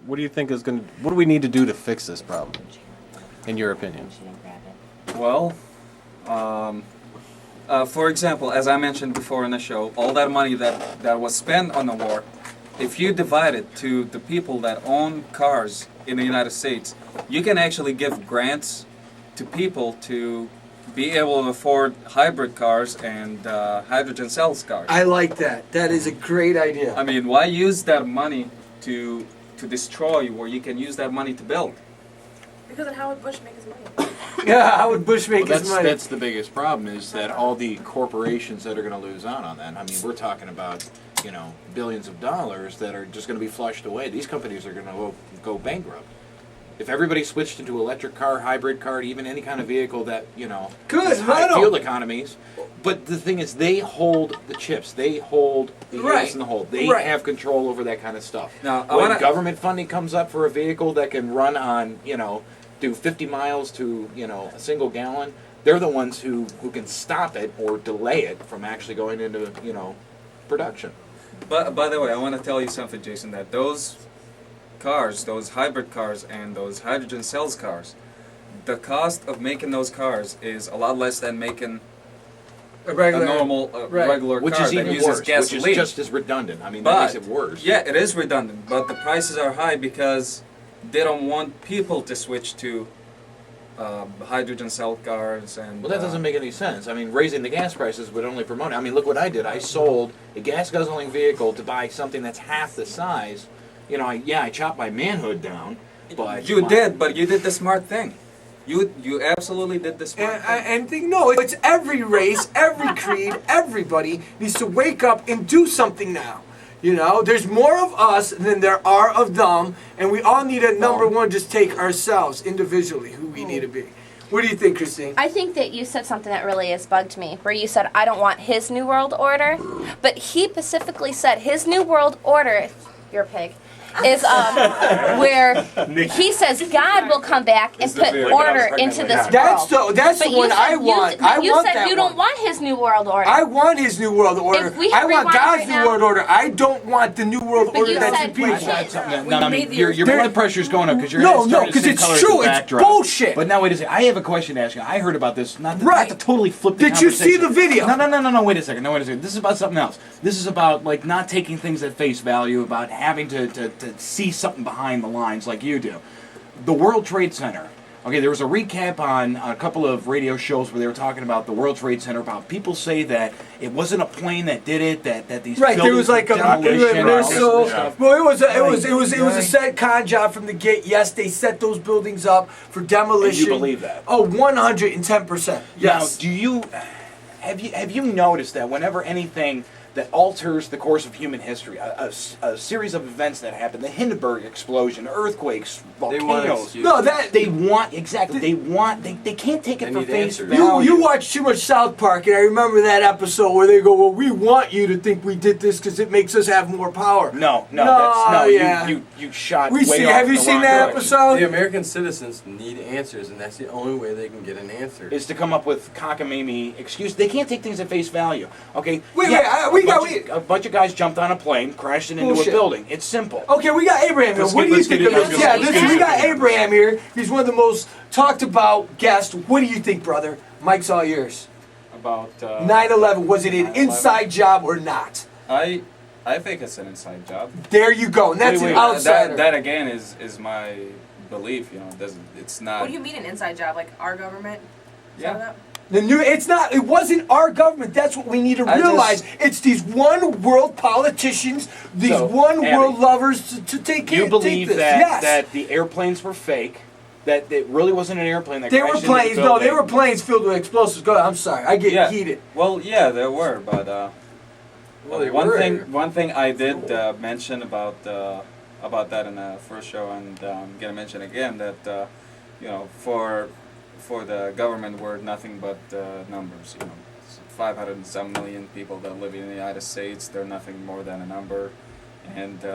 What do you think is going? What do we need to do to fix this problem, in your opinion? Well, for example, as I mentioned before in the show, all that money that was spent on the war, if you divide it to the people that own cars in the United States, you can actually give grants to people to be able to afford hybrid cars and hydrogen cells cars. I like that. That is a great idea. I mean, why use that money to destroy where you can use that money to build? Because of how would Bush make his money? Yeah, how would Bush make his money? That's the biggest problem, is that all the corporations that are going to lose out on that. I mean, we're talking about, billions of dollars that are just going to be flushed away. These companies are going to go bankrupt. If everybody switched into electric car, hybrid car, even any kind of vehicle that, has high fuel economies. But the thing is, they hold the chips. They hold the heels in the hole. They have control over that kind of stuff. Now, when government funding comes up for a vehicle that can run on, do 50 miles to, a single gallon, they're the ones who can stop it or delay it from actually going into, production. But by the way, I want to tell you something, Jason, that those cars, those hybrid cars and those hydrogen cells cars, the cost of making those cars is a lot less than making a normal regular which car is even that uses worse, gasoline. which is just as redundant. I mean, that makes it worse. Yeah, it is redundant, but the prices are high because they don't want people to switch to hydrogen cell cars. And Well, that doesn't make any sense. I mean, raising the gas prices would only promote it. I mean, look what I did. I sold a gas guzzling vehicle to buy something that's half the size. I chopped my manhood down, but you did the smart thing. You absolutely did the smart thing. It's every race, every creed, everybody needs to wake up and do something now. There's more of us than there are of them, and we all need to, number one, just take ourselves individually, who we need to be. What do you think, Christine? I think that you said something that really has bugged me, where you said, I don't want his New World Order, but he specifically said his New World Order, you're a pig, is where he says God will come back and put order into this world. That's the one I want. You said you don't want his New World Order. I want his New World Order. I want God's New World Order. I don't want the New World Order that's in people. Your blood pressure's going up because you're because it's true. It's bullshit. But now wait a second. I have a question to ask you. I heard about this. Not to totally flip the conversation. Did you see the video? No. Wait a second. This is about something else. This is about not taking things at face value. About having to see something behind the lines like you do. The World Trade Center. Okay, there was a recap on a couple of radio shows where they were talking about the World Trade Center, about people say that it wasn't a plane that did it, that these there was like demolition missile. Well, it was a set con job from the gate. Yes, they set those buildings up for demolition. And you believe that? Oh, 110%. Yes. Now, have you noticed that whenever anything that alters the course of human history, a series of events that happen, the Hindenburg explosion, earthquakes, volcanoes. They can't take it for face value. You watch too much South Park, and I remember that episode where they go, well, we want you to think we did this because it makes us have more power. You shot way off Have you seen that episode? The American citizens need answers, and that's the only way they can get an answer. Is to come up with cockamamie excuse. They can't take things at face value. Okay? A bunch of guys jumped on a plane, crashed it into a building. It's simple. Okay, we got Abraham here. What do you think of this? We got Abraham here. He's one of the most talked about guests. What do you think, brother? Mike's all yours. About 9/11. Was it an inside job or not? I think it's an inside job. There you go. And that's an outsider. That again is my belief. It's not. What do you mean an inside job? Like our government? Yeah. It wasn't our government. That's what we need to realize. It's these one world politicians, these world lovers to take care of this. You believe that the airplanes were fake, that it really wasn't an airplane that crashed into the building? No, they were planes filled with explosives. Go ahead, I'm sorry. I get heated. Well, yeah, there were, but one thing I did mention about that in the first show, and I'm gonna mention again that for the government, we're nothing but numbers. 507 million people that live in the United States, they're nothing more than a number. And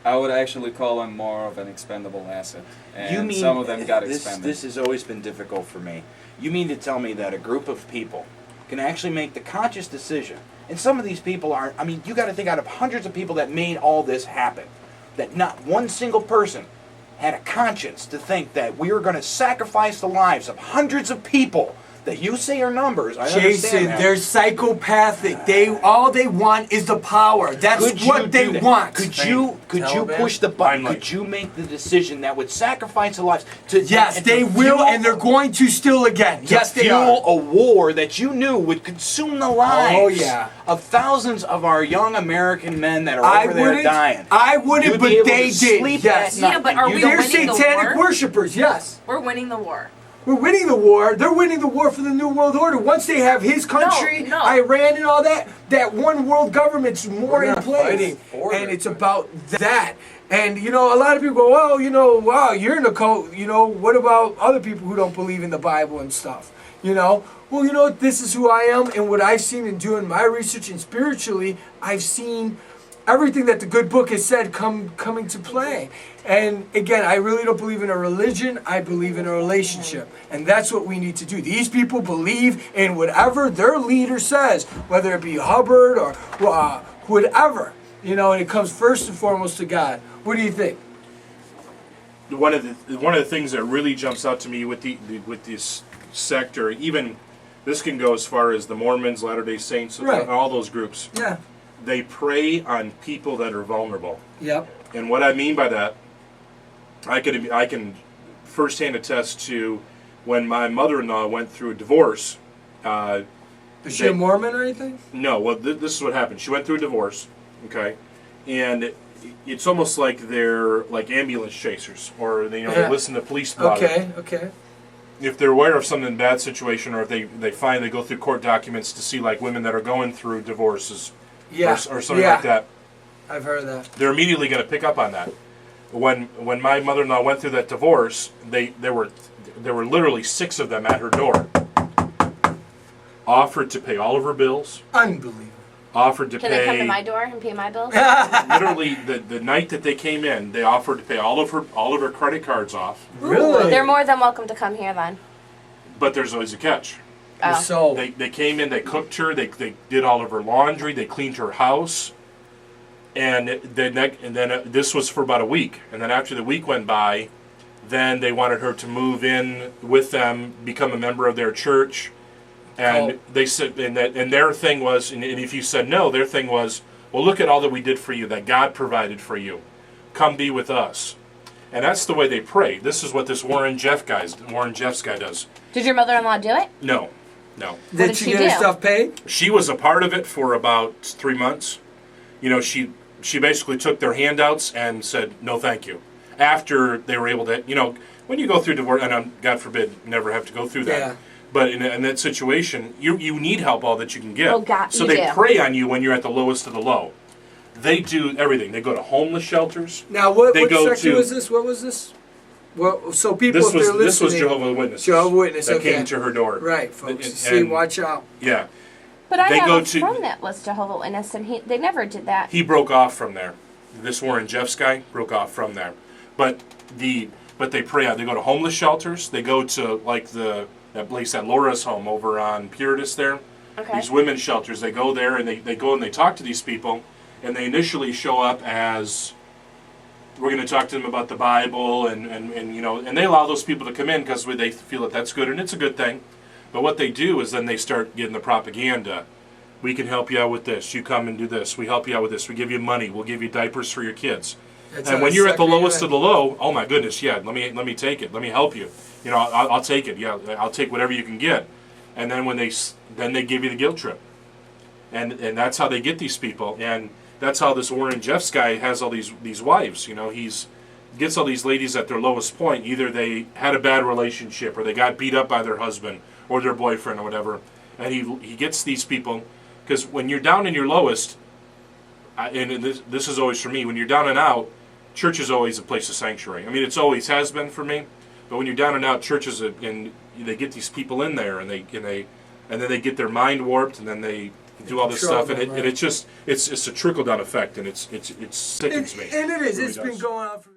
I would actually call them more of an expendable asset. And some of them got expended. This has always been difficult for me. You mean to tell me that a group of people can actually make the conscious decision, and some of these people aren't, you got to think out of hundreds of people that made all this happen. that not one single person had a conscience to think that we were going to sacrifice the lives of hundreds of people that you say are numbers. I Jason, understand that. they're psychopathic. All they want is the power. That's Could you what they do that? want. Could you Taliban? push the button? Limelight. Could you make the decision that would sacrifice the lives? To, Yes, and to they will, fuel- and they're going to still again. to Yes, they fuel are. a war that you knew would consume the lives Oh, yeah. of thousands of our young American men that are over there dying. I wouldn't, You'd but be able they to did. sleep Yes. at night. Yeah, but are You we don't- They're winning the satanic war? worshippers. Yes. We're winning the war. We're winning the war. They're winning the war for the New World Order. Once they have his country, No. Iran and all that, that one world government's more in not place. fighting for And their it's about that. And, you know, a lot of people go, well, you know, wow, you're in the cult. You know, what about other people who don't believe in the Bible and stuff? You know? Well, you know, this is who I am. And what I've seen in doing my research and spiritually, I've seen everything that the good book has said coming to play. And again, I really don't believe in a religion. I believe in a relationship. And that's what we need to do. These people believe in whatever their leader says, whether it be Hubbard or whatever. You know, and it comes first and foremost to God. What do you think? One of the things that really jumps out to me with this sector, even this can go as far as the Mormons, Latter-day Saints, Right. all those groups. Yeah. They prey on people that are vulnerable. Yep. And what I mean by that, I can firsthand attest to when my mother-in-law went through a divorce. Is she a Mormon or anything? No, well, this is what happened. She went through a divorce, okay, and it's almost like they're like ambulance chasers, or they Yeah. listen to police blotter. Okay. If they're aware of something bad situation, or if they find they go through court documents to see like women that are going through divorces, Yeah. or something yeah. like that, I've heard of that. they're immediately going to pick up on that. When my mother-in-law went through that divorce, there were literally 6 of them at her door. Offered to pay all of her bills. Unbelievable. Offered to Can pay. they come to my door and pay my bills? Literally, the night that they came in, they offered to pay all of her credit cards off. Really? They're more than welcome to come here then. But there's always a catch. Oh. So They came in, they cooked her, they did all of her laundry, they cleaned her house, and then this was for about a week. And then after the week went by, then they wanted her to move in with them, become a member of their church, and Oh. they said, and their thing was, and if you said no, their thing was, well, look at all that we did for you, that God provided for you. Come be with us. And that's the way they pray. This is what this Warren Jeffs guy does. Did your mother-in-law do it? No. did did she she get her do? stuff paid? She was a part of it for about 3 months. You know, she basically took their handouts and said, no, thank you. After they were able to, you know, when you go through divorce, and God forbid, never have to go through that. Yeah. But in that situation, you need help all that you can get. Oh, God, so you they do. prey on you when you're at the lowest of the low. They do everything. They go to homeless shelters. Now, what They go sector to- was this? What was this? Well, so people, This if they're was listening, Jehovah's Witnesses. Jehovah's Witness, that okay. came to her door. Right, folks. And- See, and- watch out. Yeah, But I They have go a to- friend that was Jehovah's Witness, and they never did that. he broke off from there. This Warren Jeffs guy broke off from there. But they pray out. They go to homeless shelters. They go to like that place at Laura's home over on Puritas there. Okay. These women's shelters. They go there and they go and they talk to these people, and they initially show up as, we're going to talk to them about the Bible, and you know, and they allow those people to come in because they feel that that's good, and it's a good thing. But what they do is then they start getting the propaganda. We can help you out with this. You come and do this. We help you out with this. We give you money. We'll give you diapers for your kids. That's And how when you're at the sucker you lowest in. of the low, oh my goodness, yeah, let me take it. Let me help you. You know, I'll take it. Yeah, I'll take whatever you can get. And then when they give you the guilt trip, and that's how they get these people. And that's how this Warren Jeffs guy has all these wives. You know, gets all these ladies at their lowest point. Either they had a bad relationship, or they got beat up by their husband or their boyfriend or whatever. And he gets these people, because when you're down in your lowest, and this is always for me, when you're down and out, church is always a place of sanctuary. I mean, it's always has been for me. But when you're down and out, churches and they get these people in there, and then they get their mind warped, and then they do all this Control stuff, and them, right. it's a trickle down effect, and it sickens me. And it is. really It's been does. going on for